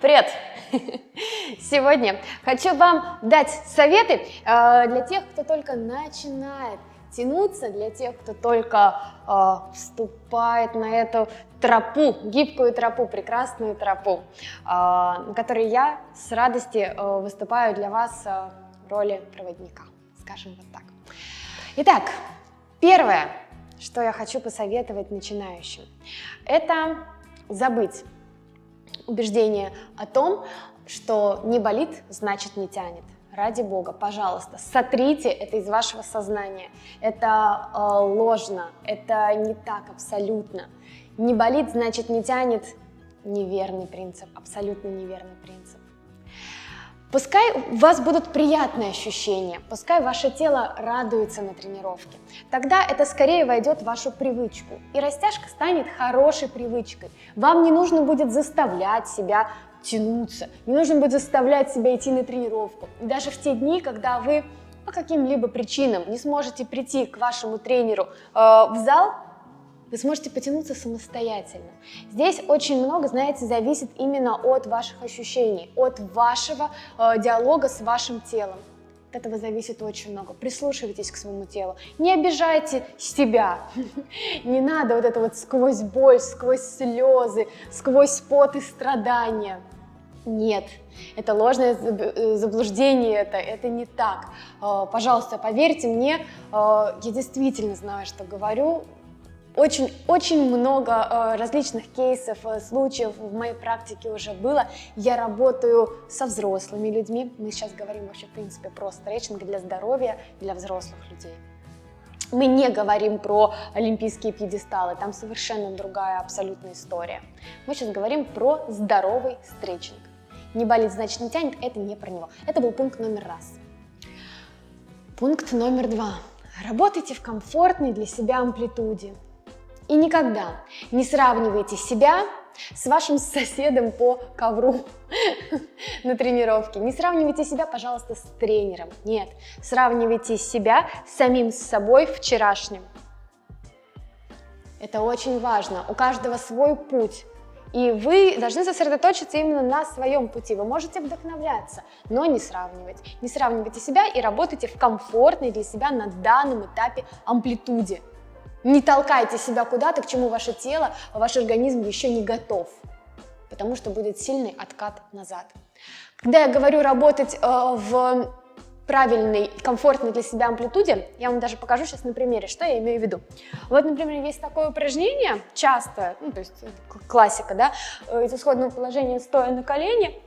Привет! Сегодня хочу вам дать советы для тех, кто только начинает тянуться, для тех, кто только вступает на эту тропу, гибкую тропу, прекрасную тропу, на которой я с радостью выступаю для вас в роли проводника, скажем вот так. Итак, первое, что я хочу посоветовать начинающим, это забыть убеждение о том, что не болит, значит не тянет. Ради Бога, пожалуйста, сотрите это из вашего сознания. Это ложно, это не так абсолютно. Не болит, значит не тянет. Неверный принцип, абсолютно неверный принцип. Пускай у вас будут приятные ощущения, пускай ваше тело радуется на тренировке. Тогда это скорее войдет в вашу привычку, и растяжка станет хорошей привычкой. Вам не нужно будет заставлять себя тянуться, не нужно будет заставлять себя идти на тренировку. И даже в те дни, когда вы по каким-либо причинам не сможете прийти к вашему тренеру в зал, вы сможете потянуться самостоятельно. Здесь очень много, знаете, зависит именно от ваших ощущений, от вашего диалога с вашим телом. От этого зависит очень много. Прислушивайтесь к своему телу. Не обижайте себя. Не надо вот это вот сквозь боль, сквозь слезы, сквозь пот и страдания. Нет, это ложное заблуждение, это не так. Пожалуйста, поверьте мне, я действительно знаю, что говорю. Очень много различных кейсов, случаев в моей практике уже было. Я работаю со взрослыми людьми. Мы сейчас говорим вообще, в принципе, про стретчинг для здоровья, для взрослых людей. Мы не говорим про олимпийские пьедесталы, там совершенно другая абсолютная история. Мы сейчас говорим про здоровый стретчинг. Не болит, значит не тянет, это не про него. Это был пункт номер раз. Пункт номер два. Работайте в комфортной для себя амплитуде. И никогда не сравнивайте себя с вашим соседом по ковру на тренировке. Не сравнивайте себя, пожалуйста, с тренером. Нет, сравнивайте себя с самим собой вчерашним. Это очень важно. У каждого свой путь. И вы должны сосредоточиться именно на своем пути. Вы можете вдохновляться, но не сравнивать. Не сравнивайте себя и работайте в комфортной для себя на данном этапе амплитуде. Не толкайте себя куда-то, к чему ваше тело, ваш организм еще не готов, потому что будет сильный откат назад. Когда я говорю работать в правильной, комфортной для себя амплитуде, я вам даже покажу сейчас на примере, что я имею в виду. Вот, например, есть такое упражнение, часто, то есть классика, да, из исходного положения стоя на колене,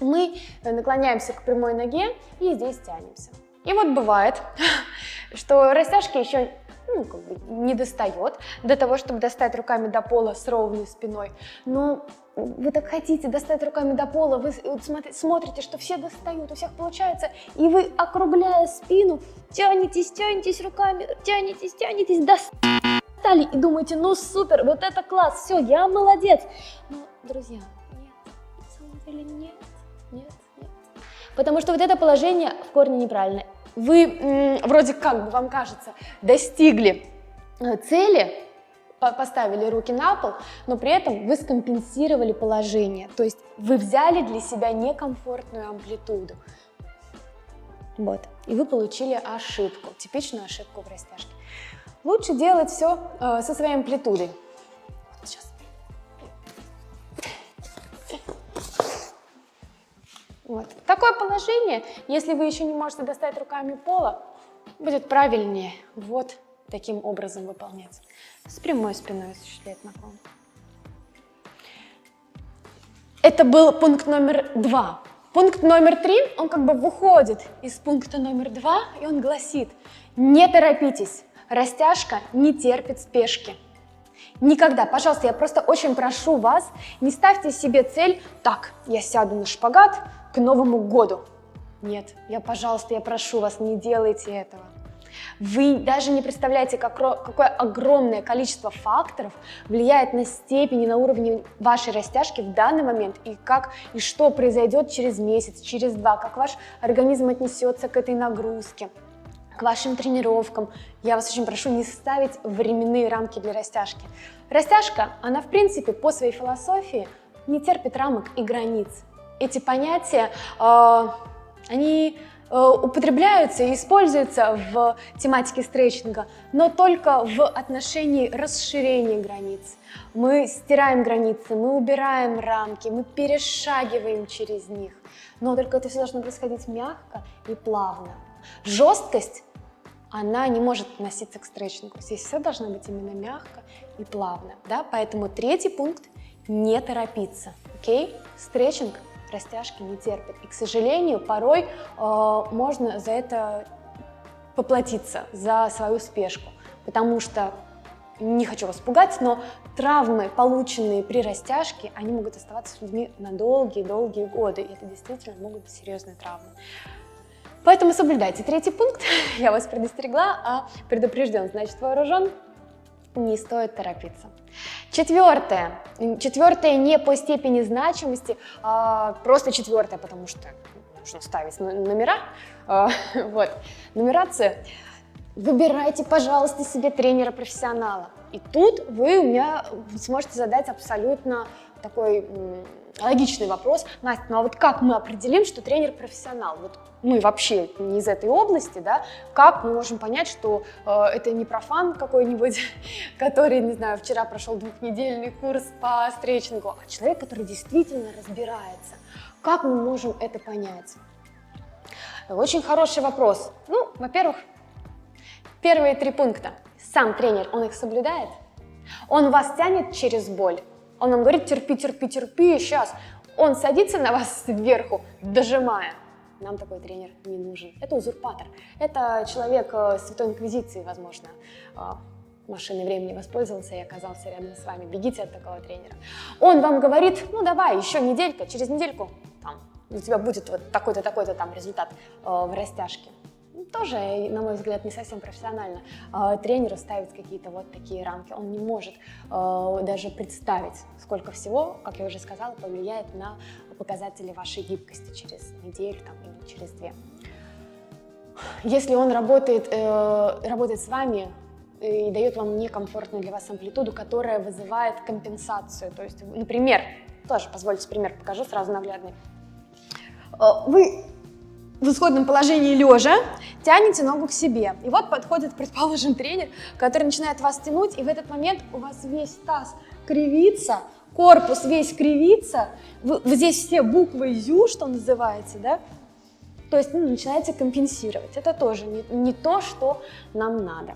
мы наклоняемся к прямой ноге и здесь тянемся. И вот бывает, что растяжки еще не достает до того, чтобы достать руками до пола с ровной спиной. Но вы так хотите достать руками до пола, вы смотрите, что все достают, у всех получается, и вы, округляя спину, тянетесь руками, тянетесь, достали, и думаете, ну супер, вот это класс, все, я молодец. Но, друзья, нет, на самом деле нет. Потому что вот это положение в корне неправильное. Вы вроде как бы, вам кажется, достигли цели, поставили руки на пол, но при этом вы скомпенсировали положение. То есть вы взяли для себя некомфортную амплитуду. Вот. И вы получили ошибку, типичную ошибку в растяжке. Лучше делать все со своей амплитудой. Сейчас. Вот. Такое положение, если вы еще не можете достать руками пола, будет правильнее вот таким образом выполнять. С прямой спиной осуществлять наклон. Это был пункт номер 2. Пункт номер 3, он как бы выходит из пункта номер 2, и он гласит: не торопитесь, растяжка не терпит спешки. Никогда, пожалуйста, я просто очень прошу вас, не ставьте себе цель: так, я сяду на шпагат к Новому году. Нет, пожалуйста, я прошу вас, не делайте этого. Вы даже не представляете, какое огромное количество факторов влияет на степень и на уровень вашей растяжки в данный момент, и что произойдет через месяц, через 2, как ваш организм отнесется к этой нагрузке, к вашим тренировкам. Я вас очень прошу не ставить временные рамки для растяжки. Растяжка, она в принципе по своей философии не терпит рамок и границ. эти понятия, они употребляются и используются в тематике стретчинга, но только в отношении расширения границ. Мы стираем границы, мы убираем рамки, мы перешагиваем через них. Но только это все должно происходить мягко и плавно. Жесткость, она не может относиться к стретчингу. Здесь все должно быть именно мягко и плавно. Да? Поэтому третий пункт – не торопиться. Окей? Стретчинг растяжки не терпит. И, к сожалению, порой можно за это поплатиться, за свою спешку. Потому что, не хочу вас пугать, но травмы, полученные при растяжке, они могут оставаться с людьми на долгие-долгие годы. И это действительно могут быть серьезные травмы. Поэтому соблюдайте третий пункт. Я вас предостерегла, а предупрежден, значит вооружен. Не стоит торопиться. Четвертое не по степени значимости, а просто четвертое, потому что нужно ставить номера. Вот. Нумерация. Выбирайте, пожалуйста, себе тренера-профессионала. И тут вы у меня сможете задать абсолютно такой логичный вопрос. Настя, ну а вот как мы определим, что тренер профессионал? Вот мы вообще не из этой области, да? Как мы можем понять, что это не профан какой-нибудь, который, не знаю, вчера прошел 2-недельный курс по стретчингу, а человек, который действительно разбирается? Как мы можем это понять? Очень хороший вопрос. Ну, во-первых, первые 3 пункта. Сам тренер, он их соблюдает? Он вас тянет через боль? Он нам говорит, терпи, терпи, терпи, сейчас. Он садится на вас сверху, дожимая. Нам такой тренер не нужен. Это узурпатор. Это человек Святой Инквизиции, возможно, машиной времени воспользовался и оказался рядом с вами. Бегите от такого тренера. Он вам говорит, ну давай, еще неделька, через недельку там, у тебя будет вот такой-то, такой-то там результат в растяжке. Тоже, на мой взгляд, не совсем профессионально тренеру ставить какие-то вот такие рамки. Он не может даже представить, сколько всего, как я уже сказала, повлияет на показатели вашей гибкости через неделю там, или через 2. Если он работает с вами и дает вам некомфортную для вас амплитуду, которая вызывает компенсацию, то есть, например, тоже позвольте пример покажу, сразу наглядный. Вы в исходном положении лежа тянете ногу к себе. И вот подходит, предположим, тренер, который начинает вас тянуть, и в этот момент у вас весь таз кривится, корпус весь кривится, вы здесь все буквы ЗЮ, что называется, да? То есть начинаете компенсировать. Это тоже не то, что нам надо.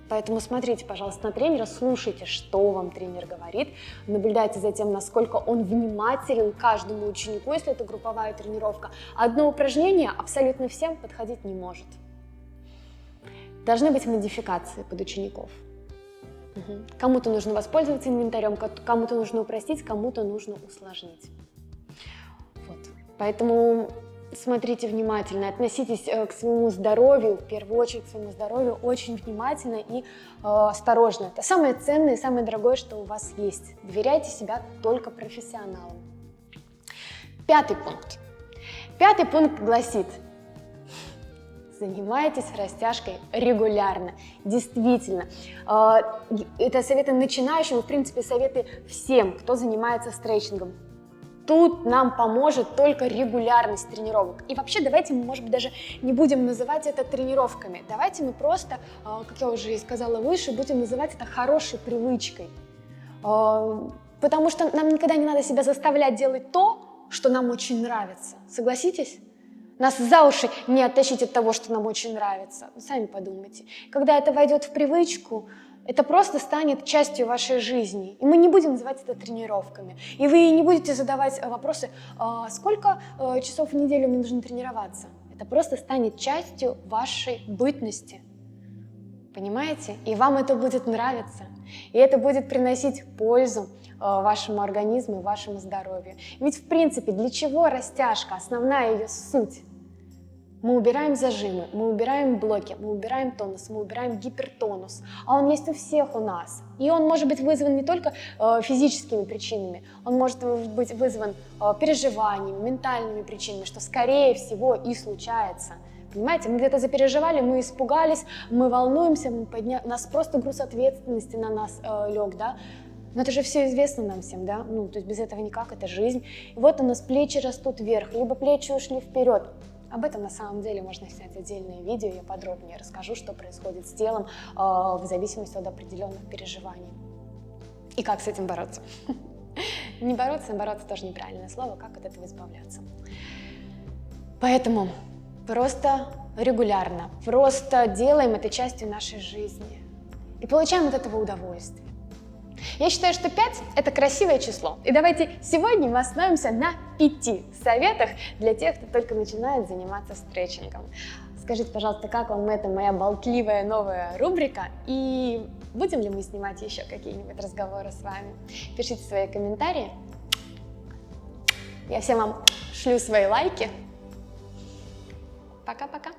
Поэтому смотрите, пожалуйста, на тренера, слушайте, что вам тренер говорит, наблюдайте за тем, насколько он внимателен к каждому ученику, если это групповая тренировка. Одно упражнение абсолютно всем подходить не может. Должны быть модификации под учеников. Кому-то нужно воспользоваться инвентарем, кому-то нужно упростить, кому-то нужно усложнить. Вот. Поэтому смотрите внимательно, относитесь к своему здоровью, в первую очередь к своему здоровью, очень внимательно и осторожно. Это самое ценное и самое дорогое, что у вас есть. Доверяйте себя только профессионалам. 5 пункт. 5 пункт гласит: занимайтесь растяжкой регулярно. Действительно, это советы начинающим, в принципе, советы всем, кто занимается стретчингом. Тут нам поможет только регулярность тренировок. И вообще давайте мы, может быть, даже не будем называть это тренировками. Давайте мы просто, как я уже и сказала выше, будем называть это хорошей привычкой. Потому что нам никогда не надо себя заставлять делать то, что нам очень нравится. Согласитесь? Нас за уши не оттащить от того, что нам очень нравится. Сами подумайте. Когда это войдет в привычку, это просто станет частью вашей жизни. И мы не будем называть это тренировками. И вы не будете задавать вопросы, сколько часов в неделю мне нужно тренироваться. Это просто станет частью вашей бытности. Понимаете? И вам это будет нравиться. И это будет приносить пользу вашему организму и вашему здоровью. Ведь в принципе для чего растяжка? Основная ее суть. Мы убираем зажимы, мы убираем блоки, мы убираем тонус, мы убираем гипертонус. А он есть у всех у нас. И он может быть вызван не только физическими причинами, он может быть вызван переживаниями, ментальными причинами, что скорее всего и случается. Понимаете, мы где-то запереживали, мы испугались, мы волнуемся, у нас просто груз ответственности на нас лег, да? Но это же все известно нам всем, да? Ну, то есть без этого никак, это жизнь. И вот у нас плечи растут вверх, либо плечи ушли вперед. Об этом на самом деле можно снять отдельное видео, я подробнее расскажу, что происходит с телом в зависимости от определенных переживаний. И как с этим бороться. Не бороться, бороться тоже неправильное слово, как от этого избавляться. Поэтому просто регулярно, просто делаем это частью нашей жизни и получаем от этого удовольствие. Я считаю, что 5 – это красивое число. И давайте сегодня мы остановимся на 5 советах для тех, кто только начинает заниматься стретчингом. Скажите, пожалуйста, как вам эта моя болтливая новая рубрика? И будем ли мы снимать еще какие-нибудь разговоры с вами? Пишите свои комментарии. Я всем вам шлю свои лайки. Пока-пока.